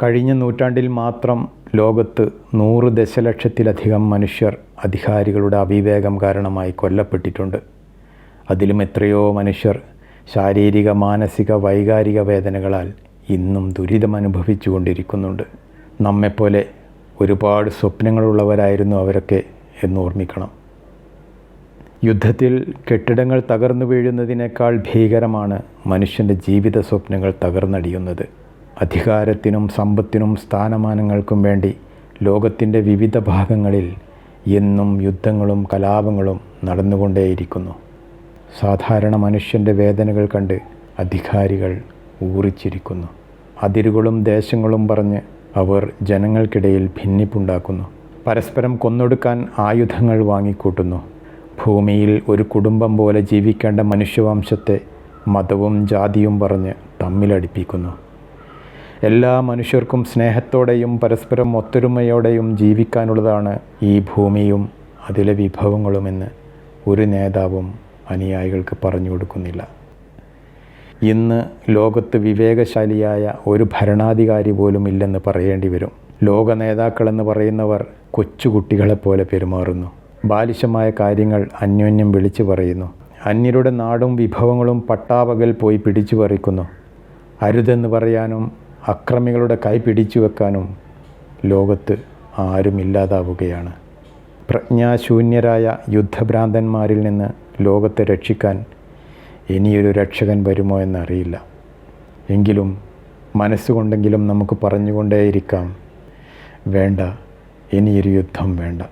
കഴിഞ്ഞ നൂറ്റാണ്ടിൽ മാത്രം ലോകത്ത് 100 ദശലക്ഷത്തിലധികം മനുഷ്യർ അധികാരികളുടെ അവിവേകം കാരണമായി കൊല്ലപ്പെട്ടിട്ടുണ്ട്. അതിലും എത്രയോ മനുഷ്യർ ശാരീരിക, മാനസിക, വൈകാരിക വേദനകളാൽ ഇന്നും ദുരിതമനുഭവിച്ചു കൊണ്ടിരിക്കുന്നുണ്ട്. നമ്മെപ്പോലെ ഒരുപാട് സ്വപ്നങ്ങളുള്ളവരായിരുന്നു അവരൊക്കെ എന്നോർമ്മിക്കണം. യുദ്ധത്തിൽ കെട്ടിടങ്ങൾ തകർന്നു വീഴുന്നതിനേക്കാൾ ഭീകരമാണ് മനുഷ്യൻ്റെ ജീവിത സ്വപ്നങ്ങൾ തകർന്നടിയുന്നത്. അധികാരത്തിനും സമ്പത്തിനും സ്ഥാനമാനങ്ങൾക്കും വേണ്ടി ലോകത്തിൻ്റെ വിവിധ ഭാഗങ്ങളിൽ എന്നും യുദ്ധങ്ങളും കലാപങ്ങളും നടന്നുകൊണ്ടേയിരിക്കുന്നു. സാധാരണ മനുഷ്യൻ്റെ വേദനകൾ കണ്ട് അധികാരികൾ ഊറിച്ചിരിക്കുന്നു. അതിരുകളും ദേശങ്ങളും പറഞ്ഞ് അവർ ജനങ്ങൾക്കിടയിൽ ഭിന്നിപ്പുണ്ടാക്കുന്നു. പരസ്പരം കൊന്നൊടുക്കാൻ ആയുധങ്ങൾ വാങ്ങിക്കൂട്ടുന്നു. ഭൂമിയിൽ ഒരു കുടുംബം പോലെ ജീവിക്കേണ്ട മനുഷ്യവംശത്തെ മതവും ജാതിയും പറഞ്ഞ് തമ്മിലടിപ്പിക്കുന്നു. എല്ലാ മനുഷ്യർക്കും സ്നേഹത്തോടെയും പരസ്പരം ഒത്തൊരുമയോടെയും ജീവിക്കാനുള്ളതാണ് ഈ ഭൂമിയും അതിലെ വിഭവങ്ങളുമെന്ന് ഒരു നേതാവും അനുയായികൾക്ക് പറഞ്ഞു കൊടുക്കുന്നില്ല. ഇന്ന് ലോകത്ത് വിവേകശാലിയായ ഒരു ഭരണാധികാരി പോലും ഇല്ലെന്ന് പറയേണ്ടി വരും. ലോക നേതാക്കളെന്ന് പറയുന്നവർ കൊച്ചുകുട്ടികളെപ്പോലെ പെരുമാറുന്നു. ബാലിശമായ കാര്യങ്ങൾ അന്യോന്യം വിളിച്ചു പറയുന്നു. അന്യരുടെ നാടും വിഭവങ്ങളും പട്ടാപകൽ പോയി പിടിച്ചു പറിക്കുന്നു. അരുതെന്ന് പറയാനും അക്രമികളുടെ കൈ പിടിച്ചു വെക്കാനും ലോകത്ത് ആരുമില്ലാതാവുകയാണ്. പ്രജ്ഞാശൂന്യരായ യുദ്ധഭ്രാന്തന്മാരിൽ നിന്ന് ലോകത്തെ രക്ഷിക്കാൻ ഇനിയൊരു രക്ഷകൻ വരുമോ എന്നറിയില്ല. എങ്കിലും മനസ്സുകൊണ്ടെങ്കിലും നമുക്ക് പറഞ്ഞുകൊണ്ടേയിരിക്കാം, വേണ്ട, ഇനിയൊരു യുദ്ധം വേണ്ട.